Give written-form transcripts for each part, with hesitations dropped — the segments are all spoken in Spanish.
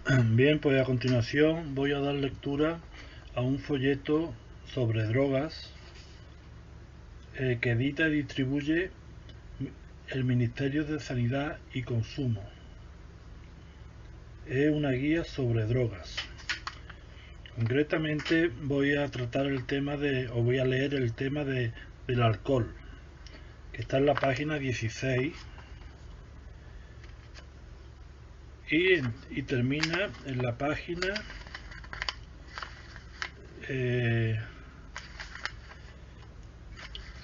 Bien, pues a continuación voy a dar lectura a un folleto sobre drogas que edita y distribuye el Ministerio de Sanidad y Consumo. Es una guía sobre drogas. Concretamente voy a tratar el tema voy a leer el tema del alcohol, que está en la página 16 y termina en la página eh,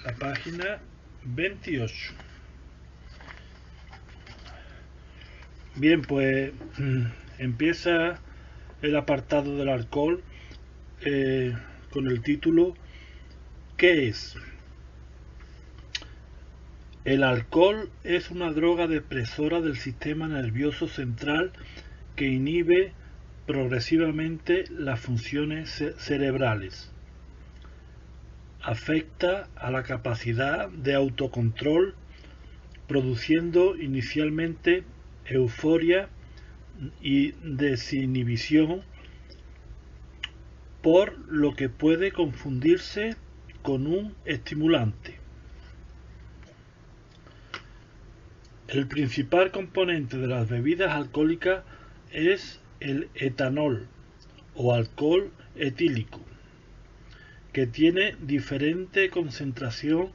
la página 28. Bien, pues empieza el apartado del alcohol con el título ¿Qué es? El alcohol es una droga depresora del sistema nervioso central que inhibe progresivamente las funciones cerebrales. Afecta a la capacidad de autocontrol, produciendo inicialmente euforia y desinhibición, por lo que puede confundirse con un estimulante. El principal componente de las bebidas alcohólicas es el etanol o alcohol etílico, que tiene diferente concentración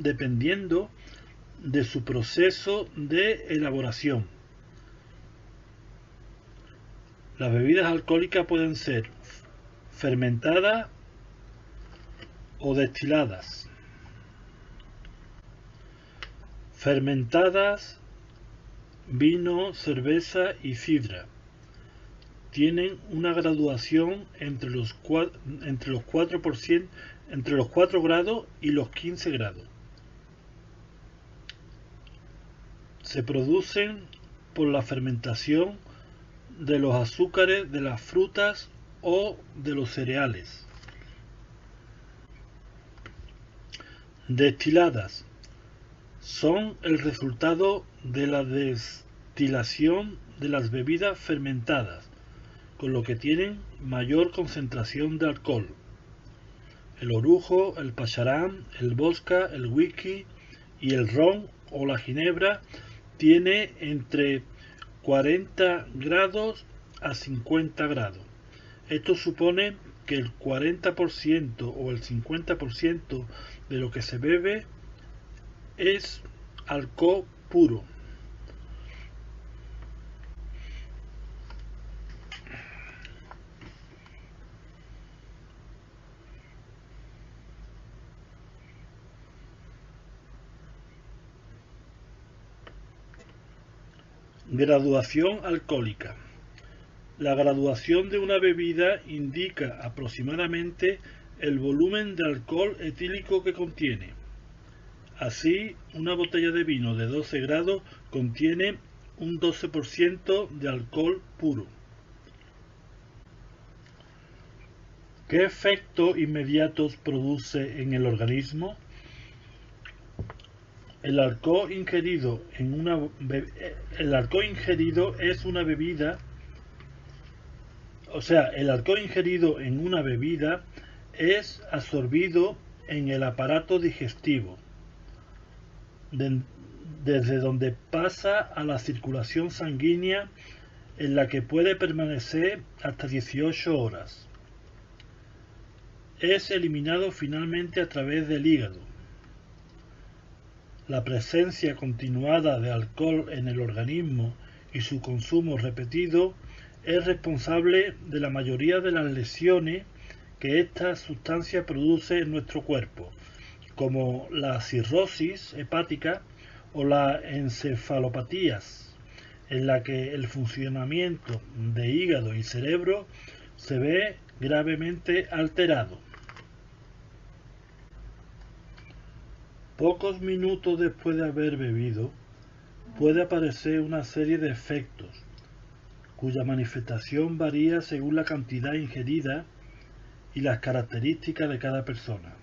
dependiendo de su proceso de elaboración. Las bebidas alcohólicas pueden ser fermentadas o destiladas. Fermentadas, vino, cerveza y sidra tienen una graduación entre los 4 grados y los 15 grados. Se producen por la fermentación de los azúcares de las frutas o de los cereales. Destiladas son el resultado de la destilación de las bebidas fermentadas, con lo que tienen mayor concentración de alcohol. El orujo, el pacharán, el vodka, el whisky y el ron o la ginebra tiene entre 40 grados a 50 grados. Esto supone que el 40% o el 50% de lo que se bebe es alcohol puro. Graduación alcohólica. La graduación de una bebida indica aproximadamente el volumen de alcohol etílico que contiene. Así, una botella de vino de 12 grados contiene un 12% de alcohol puro. ¿Qué efectos inmediatos produce en el organismo? El alcohol ingerido es una bebida, el alcohol ingerido en una bebida es absorbido en el aparato digestivo, desde donde pasa a la circulación sanguínea, en la que puede permanecer hasta 18 horas. Es eliminado finalmente a través del hígado. La presencia continuada de alcohol en el organismo y su consumo repetido es responsable de la mayoría de las lesiones que esta sustancia produce en nuestro cuerpo, como la cirrosis hepática o las encefalopatías, en la que el funcionamiento de hígado y cerebro se ve gravemente alterado. Pocos minutos después de haber bebido, puede aparecer una serie de efectos, cuya manifestación varía según la cantidad ingerida y las características de cada persona.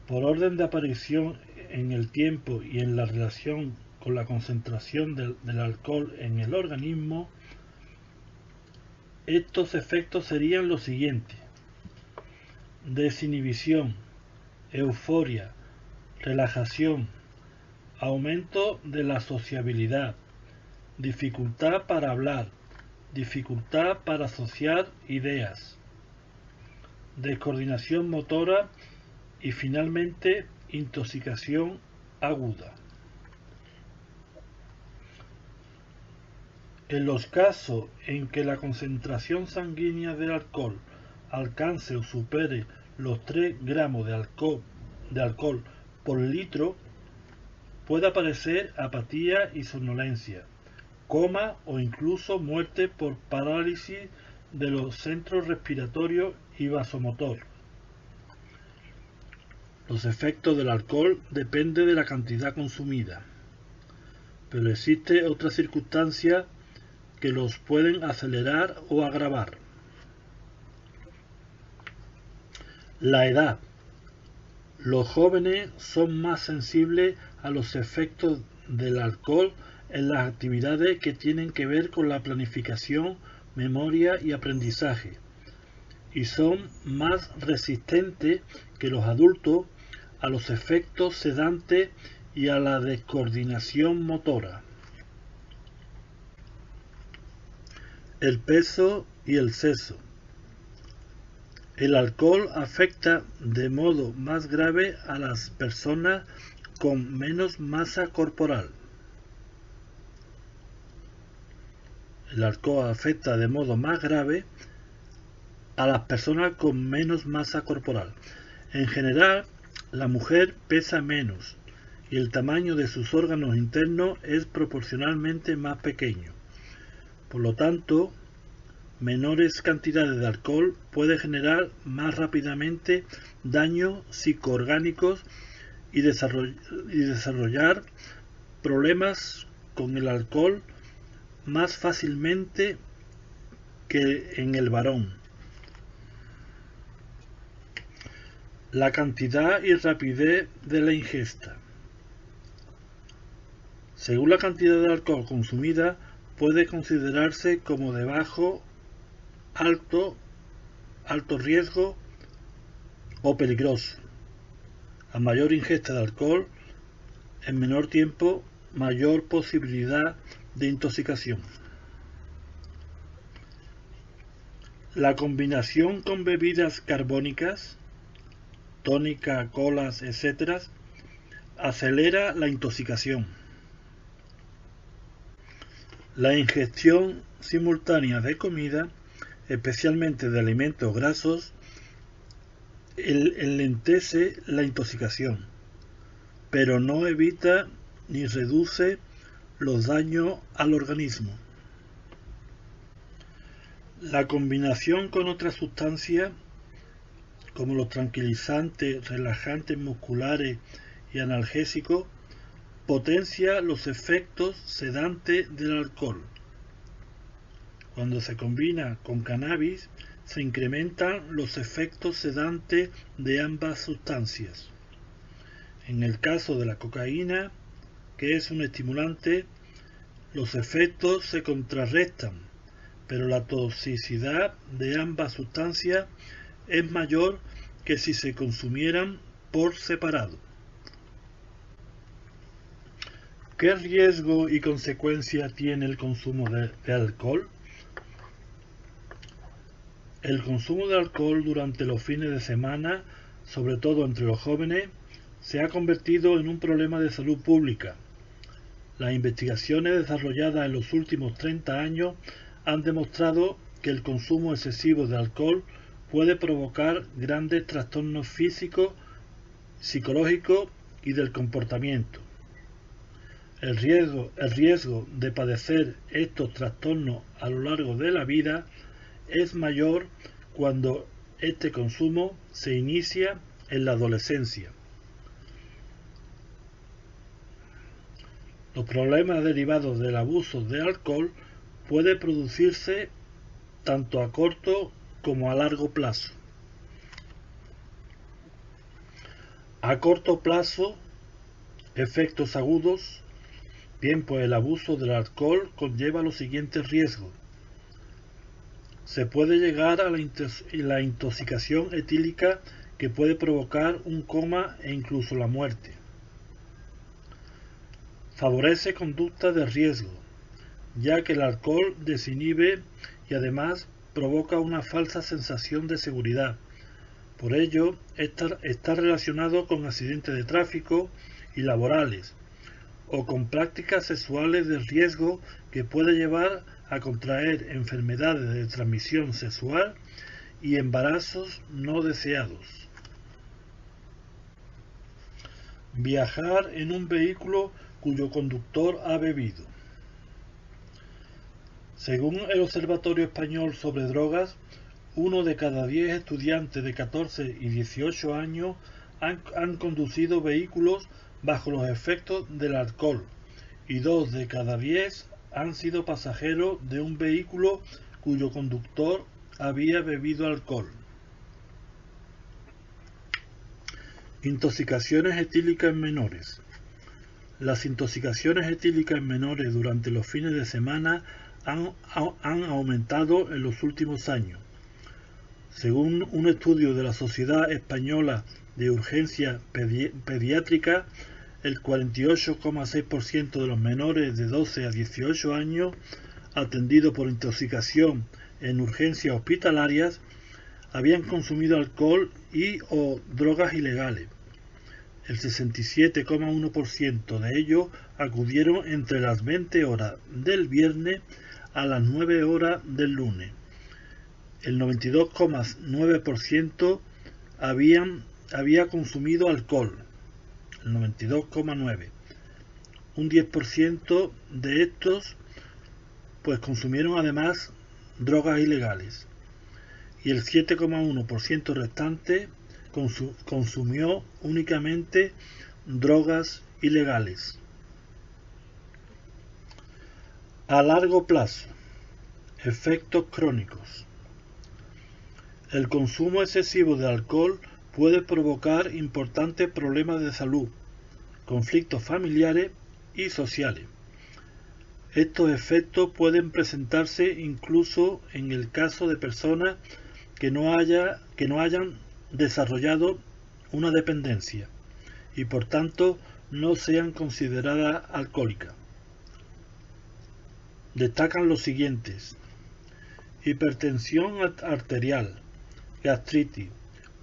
Por orden de aparición en el tiempo y en la relación con la concentración del alcohol en el organismo, estos efectos serían los siguientes: desinhibición, euforia, relajación, aumento de la sociabilidad, dificultad para hablar, dificultad para asociar ideas, descoordinación motora y finalmente intoxicación aguda. En los casos en que la concentración sanguínea del alcohol alcance o supere los 3 gramos de alcohol por litro, puede aparecer apatía y somnolencia, coma o incluso muerte por parálisis de los centros respiratorios y vasomotor. Los efectos del alcohol dependen de la cantidad consumida, pero existe otra circunstancia que los pueden acelerar o agravar. La edad. Los jóvenes son más sensibles a los efectos del alcohol en las actividades que tienen que ver con la planificación, memoria y aprendizaje, y son más resistentes que los adultos a los efectos sedantes y a la descoordinación motora. El peso y el sexo. El alcohol afecta de modo más grave a las personas con menos masa corporal. El alcohol afecta de modo más grave a las personas con menos masa corporal. En general, la mujer pesa menos y el tamaño de sus órganos internos es proporcionalmente más pequeño. Por lo tanto, menores cantidades de alcohol puede generar más rápidamente daños psicoorgánicos y desarrollar problemas con el alcohol más fácilmente que en el varón. La cantidad y rapidez de la ingesta. Según la cantidad de alcohol consumida, puede considerarse como de bajo, alto riesgo o peligroso. A mayor ingesta de alcohol, en menor tiempo, mayor posibilidad de intoxicación. La combinación con bebidas carbónicas, tónica, colas, etc., acelera la intoxicación. La ingestión simultánea de comida, especialmente de alimentos grasos, enlentece la intoxicación, pero no evita ni reduce los daños al organismo. La combinación con otras sustancias, como los tranquilizantes, relajantes musculares y analgésicos, potencia los efectos sedantes del alcohol. Cuando se combina con cannabis, se incrementan los efectos sedantes de ambas sustancias. En el caso de la cocaína, que es un estimulante, los efectos se contrarrestan, pero la toxicidad de ambas sustancias es mayor que si se consumieran por separado. ¿Qué riesgo y consecuencia tiene el consumo de alcohol? El consumo de alcohol durante los fines de semana, sobre todo entre los jóvenes, se ha convertido en un problema de salud pública. Las investigaciones desarrolladas en los últimos 30 años han demostrado que el consumo excesivo de alcohol puede provocar grandes trastornos físicos, psicológicos y del comportamiento. El riesgo de padecer estos trastornos a lo largo de la vida es mayor cuando este consumo se inicia en la adolescencia. Los problemas derivados del abuso de alcohol pueden producirse tanto a corto como a largo plazo. A corto plazo, efectos agudos, Bien, pues el abuso del alcohol conlleva los siguientes riesgos. Se puede llegar a la intoxicación etílica, que puede provocar un coma e incluso la muerte. Favorece conductas de riesgo, ya que el alcohol desinhibe y además provoca una falsa sensación de seguridad. Por ello, está relacionado con accidentes de tráfico y laborales, o con prácticas sexuales de riesgo que puede llevar a contraer enfermedades de transmisión sexual y embarazos no deseados. Viajar en un vehículo cuyo conductor ha bebido. Según el Observatorio Español sobre Drogas, 1 de cada 10 estudiantes de 14 y 18 años han conducido vehículos bajo los efectos del alcohol, y 2 de cada 10 han sido pasajeros de un vehículo cuyo conductor había bebido alcohol. Intoxicaciones etílicas en menores. Las intoxicaciones etílicas en menores durante los fines de semana han aumentado en los últimos años. Según un estudio de la Sociedad Española de Urgencia Pediátrica, el 48,6% de los menores de 12 a 18 años atendidos por intoxicación en urgencias hospitalarias habían consumido alcohol y o drogas ilegales. El 67,1% de ellos acudieron entre las 20 horas del viernes a las 9 horas del lunes. El 92,9% había consumido alcohol. El 92,9%. Un 10% de estos pues consumieron además drogas ilegales. Y el 7,1% restante consumió únicamente drogas ilegales. A largo plazo. Efectos crónicos. El consumo excesivo de alcohol puede provocar importantes problemas de salud, conflictos familiares y sociales. Estos efectos pueden presentarse incluso en el caso de personas que no hayan desarrollado una dependencia y por tanto no sean consideradas alcohólicas. Destacan los siguientes: hipertensión arterial, gastritis,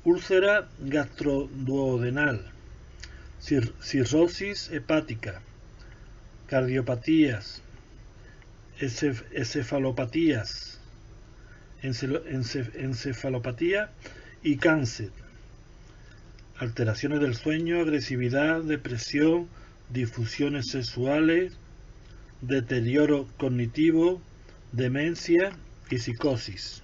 úlcera gastroduodenal, cirrosis hepática, cardiopatías, encefalopatía y cáncer, alteraciones del sueño, agresividad, depresión, disfunciones sexuales, deterioro cognitivo, demencia y psicosis.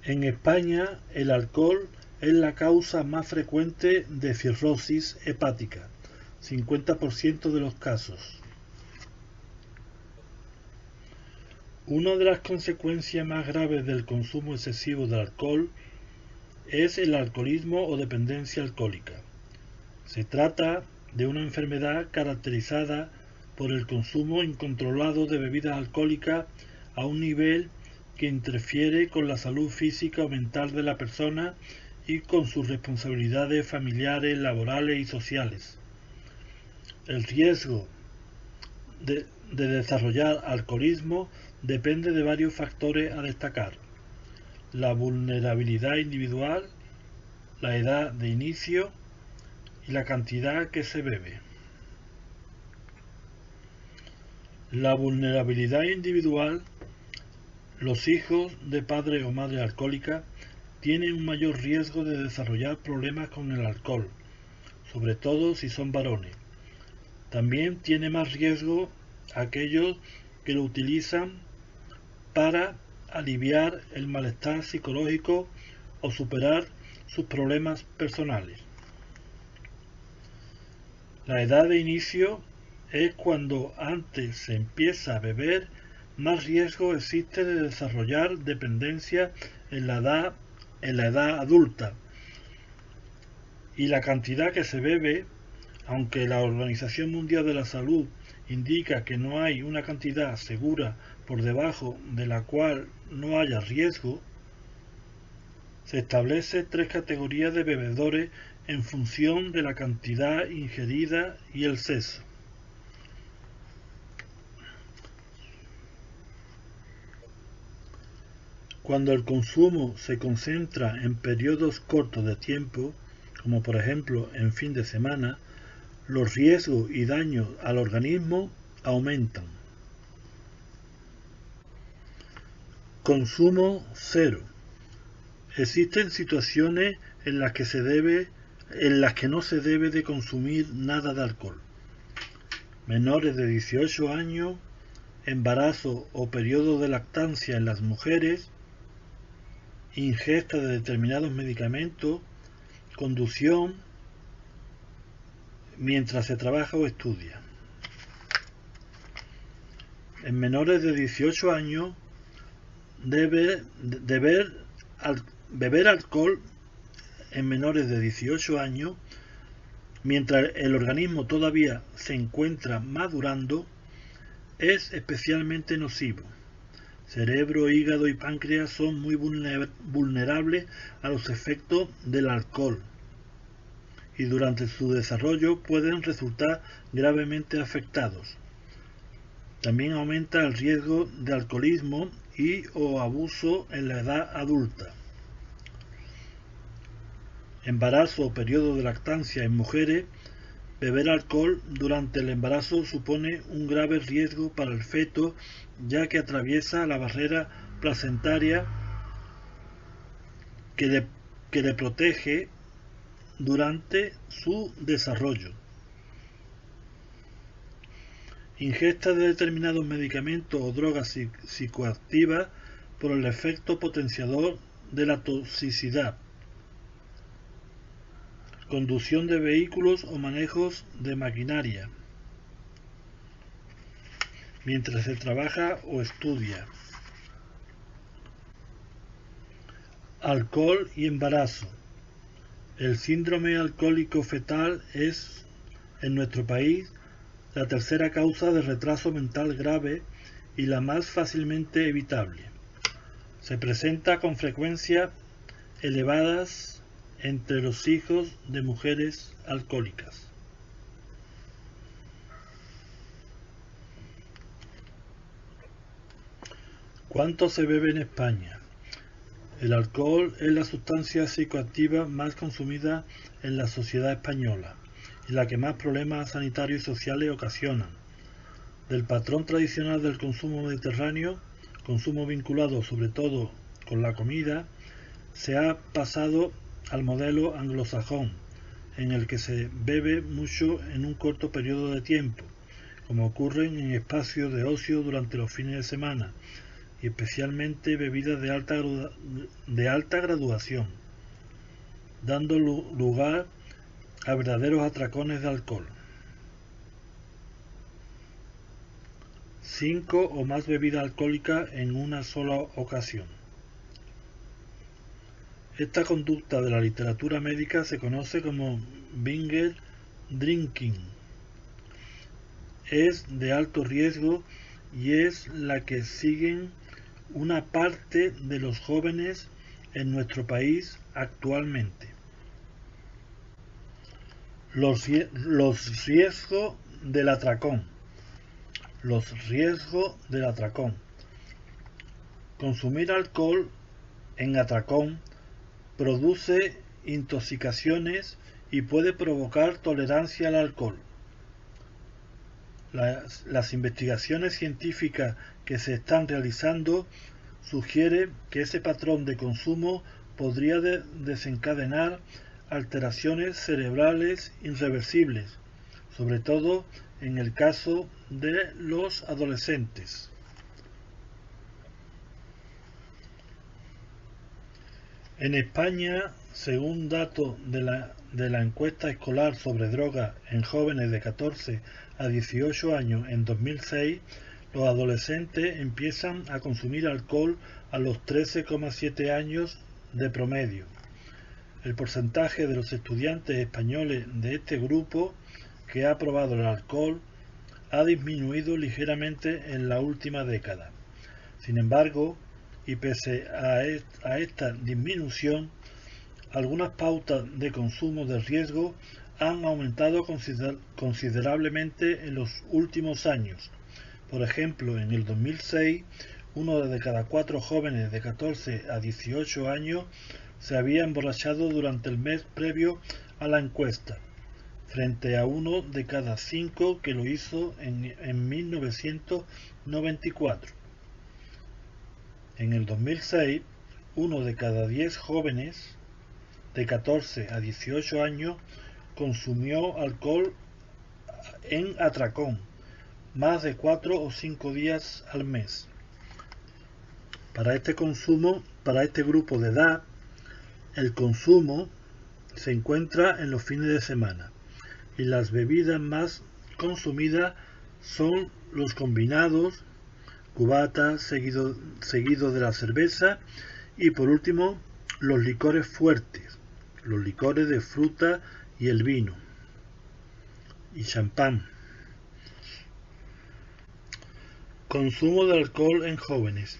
En España, el alcohol es la causa más frecuente de cirrosis hepática, 50% de los casos. Una de las consecuencias más graves del consumo excesivo de alcohol es el alcoholismo o dependencia alcohólica. Se trata de una enfermedad caracterizada por el consumo incontrolado de bebidas alcohólicas a un nivel que interfiere con la salud física o mental de la persona y con sus responsabilidades familiares, laborales y sociales. El riesgo de desarrollar alcoholismo depende de varios factores a destacar: la vulnerabilidad individual, la edad de inicio y la cantidad que se bebe. La vulnerabilidad individual. Los hijos de padre o madre alcohólica tienen un mayor riesgo de desarrollar problemas con el alcohol, sobre todo si son varones. También tiene más riesgo aquellos que lo utilizan para aliviar el malestar psicológico o superar sus problemas personales. La edad de inicio es cuando antes se empieza a beber, más riesgo existe de desarrollar dependencia en la edad adulta. Y la cantidad que se bebe Aunque la Organización Mundial de la Salud indica que no hay una cantidad segura por debajo de la cual no haya riesgo, se establece 3 categorías de bebedores en función de la cantidad ingerida y el sexo. Cuando el consumo se concentra en periodos cortos de tiempo, como por ejemplo en fin de semana, los riesgos y daños al organismo aumentan. Consumo cero. Existen situaciones en las que no se debe de consumir nada de alcohol. Menores de 18 años, embarazo o periodo de lactancia en las mujeres, ingesta de determinados medicamentos, conducción mientras se trabaja o estudia. En menores de 18 años, beber alcohol en menores de 18 años, mientras el organismo todavía se encuentra madurando, es especialmente nocivo. Cerebro, hígado y páncreas son muy vulnerables a los efectos del alcohol y durante su desarrollo pueden resultar gravemente afectados. También aumenta el riesgo de alcoholismo y o abuso en la edad adulta. Embarazo o periodo de lactancia en mujeres. Beber alcohol durante el embarazo supone un grave riesgo para el feto, ya que atraviesa la barrera placentaria que le protege durante su desarrollo. Ingesta de determinados medicamentos o drogas psicoactivas por el efecto potenciador de la toxicidad. Conducción de vehículos o manejos de maquinaria mientras se trabaja o estudia. Alcohol y embarazo. El síndrome alcohólico fetal es, en nuestro país, la tercera causa de retraso mental grave y la más fácilmente evitable. Se presenta con frecuencia elevadas entre los hijos de mujeres alcohólicas. ¿Cuánto se bebe en España? El alcohol es la sustancia psicoactiva más consumida en la sociedad española y la que más problemas sanitarios y sociales ocasiona. Del patrón tradicional del consumo mediterráneo, consumo vinculado sobre todo con la comida, se ha pasado al modelo anglosajón, en el que se bebe mucho en un corto periodo de tiempo, como ocurre en espacios de ocio durante los fines de semana, y especialmente bebidas de alta graduación, dando lugar a verdaderos atracones de alcohol. 5 o más bebidas alcohólicas en una sola ocasión. Esta conducta de la literatura médica se conoce como binge drinking. Es de alto riesgo y es la que siguen una parte de los jóvenes en nuestro país actualmente. Los riesgos del atracón. Los riesgos del atracón. Consumir alcohol en atracón produce intoxicaciones y puede provocar tolerancia al alcohol. Las investigaciones científicas que se están realizando sugieren que ese patrón de consumo podría desencadenar alteraciones cerebrales irreversibles, sobre todo en el caso de los adolescentes. En España, según datos de la encuesta escolar sobre drogas en jóvenes de 14 a 18 años en 2006, los adolescentes empiezan a consumir alcohol a los 13,7 años de promedio. El porcentaje de los estudiantes españoles de este grupo que ha probado el alcohol ha disminuido ligeramente en la última década. Sin embargo, y pese a esta disminución, algunas pautas de consumo de riesgo han aumentado considerablemente en los últimos años. Por ejemplo, en el 2006, uno de cada 4 jóvenes de 14 a 18 años se había emborrachado durante el mes previo a la encuesta, frente a uno de cada 5 que lo hizo en 1994. En el 2006, uno de cada 10 jóvenes de 14 a 18 años consumió alcohol en atracón, más de 4 o 5 días al mes. Para este grupo de edad, el consumo se encuentra en los fines de semana y las bebidas más consumidas son los combinados, cubata seguido de la cerveza y por último los licores fuertes, los licores de fruta y el vino y champán. Consumo de alcohol en jóvenes.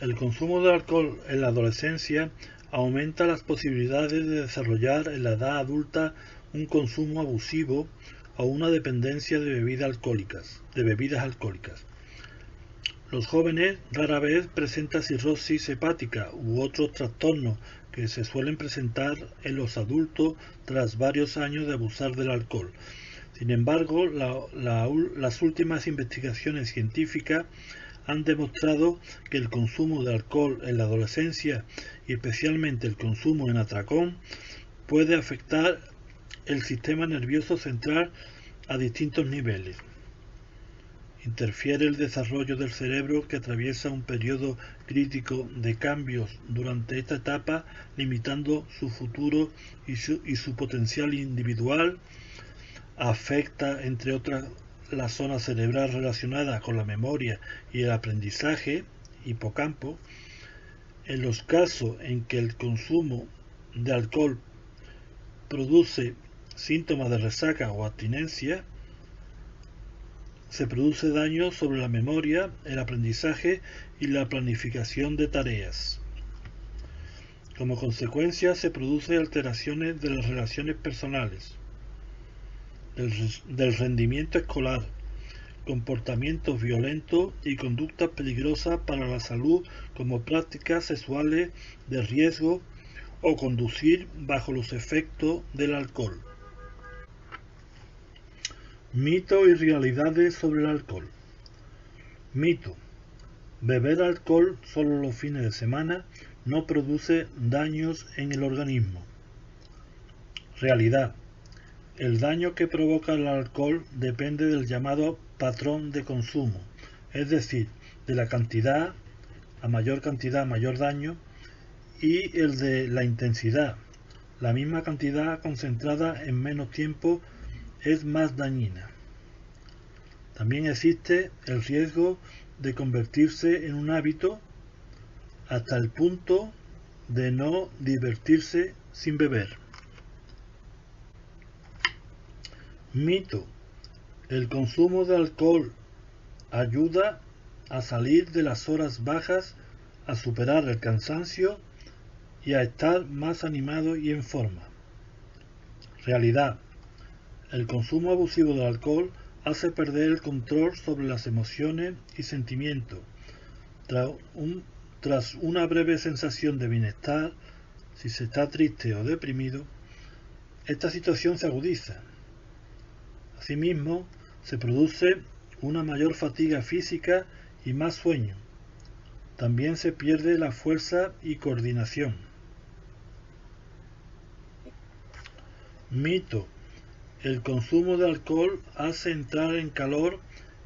El consumo de alcohol en la adolescencia aumenta las posibilidades de desarrollar en la edad adulta un consumo abusivo o una dependencia de bebidas alcohólicas. Los jóvenes rara vez presentan cirrosis hepática u otros trastornos que se suelen presentar en los adultos tras varios años de abusar del alcohol. Sin embargo, las últimas investigaciones científicas han demostrado que el consumo de alcohol en la adolescencia y especialmente el consumo en atracón puede afectar el sistema nervioso central a distintos niveles. Interfiere el desarrollo del cerebro que atraviesa un periodo crítico de cambios durante esta etapa, limitando su futuro y su potencial individual. Afecta, entre otras, la zona cerebral relacionada con la memoria y el aprendizaje, hipocampo. En los casos en que el consumo de alcohol produce síntomas de resaca o abstinencia, se produce daño sobre la memoria, el aprendizaje y la planificación de tareas. Como consecuencia, se producen alteraciones de las relaciones personales, del rendimiento escolar, comportamientos violentos y conductas peligrosas para la salud, como prácticas sexuales de riesgo o conducir bajo los efectos del alcohol. Mitos y realidades sobre el alcohol. Mito: beber alcohol solo los fines de semana no produce daños en el organismo. Realidad: el daño que provoca el alcohol depende del llamado patrón de consumo, es decir, de la cantidad, a mayor cantidad mayor daño, y el de la intensidad. La misma cantidad concentrada en menos tiempo es más dañina. También existe el riesgo de convertirse en un hábito hasta el punto de no divertirse sin beber. Mito: el consumo de alcohol ayuda a salir de las horas bajas, a superar el cansancio y a estar más animado y en forma. Realidad: el consumo abusivo de alcohol hace perder el control sobre las emociones y sentimientos. Tras una breve sensación de bienestar, si se está triste o deprimido, esta situación se agudiza. Asimismo, se produce una mayor fatiga física y más sueño. También se pierde la fuerza y coordinación. Mito: el consumo de alcohol hace entrar en calor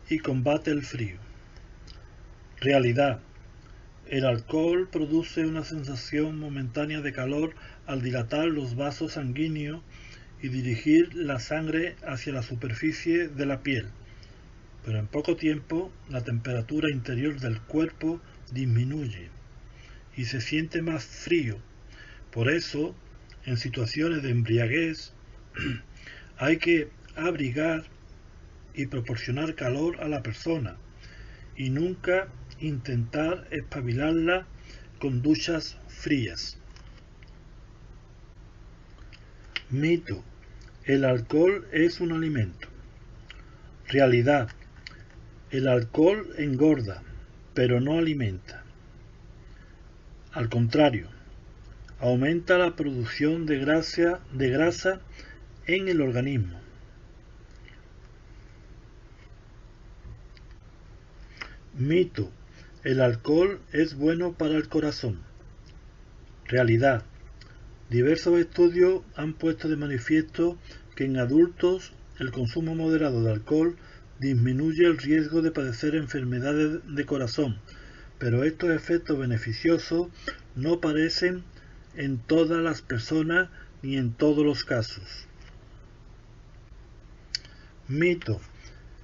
y combate el frío. Realidad: el alcohol produce una sensación momentánea de calor al dilatar los vasos sanguíneos y dirigir la sangre hacia la superficie de la piel, pero en poco tiempo la temperatura interior del cuerpo disminuye y se siente más frío. Por eso, en situaciones de embriaguez, hay que abrigar y proporcionar calor a la persona y nunca intentar espabilarla con duchas frías. Mito: el alcohol es un alimento. Realidad: el alcohol engorda, pero no alimenta. Al contrario, aumenta la producción de grasa en el organismo. Mito: el alcohol es bueno para el corazón. Realidad: diversos estudios han puesto de manifiesto que en adultos el consumo moderado de alcohol disminuye el riesgo de padecer enfermedades de corazón, pero estos efectos beneficiosos no aparecen en todas las personas ni en todos los casos. Mito: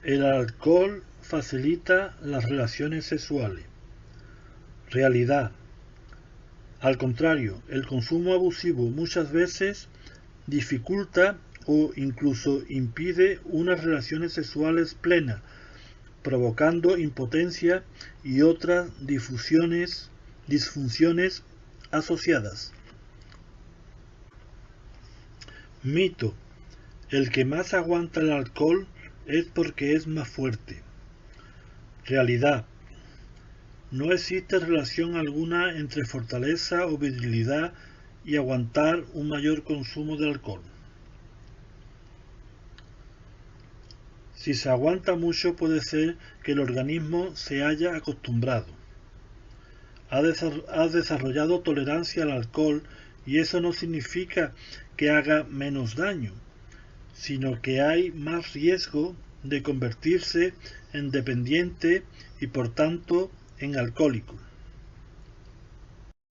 el alcohol facilita las relaciones sexuales. Realidad: al contrario, el consumo abusivo muchas veces dificulta o incluso impide unas relaciones sexuales plenas, provocando impotencia y otras disfunciones asociadas. Mito: el que más aguanta el alcohol es porque es más fuerte. Realidad: no existe relación alguna entre fortaleza o virilidad y aguantar un mayor consumo de alcohol. Si se aguanta mucho, puede ser que el organismo se haya acostumbrado. Ha desarrollado tolerancia al alcohol y eso no significa que haga menos daño, sino que hay más riesgo de convertirse en dependiente y por tanto en alcohólico.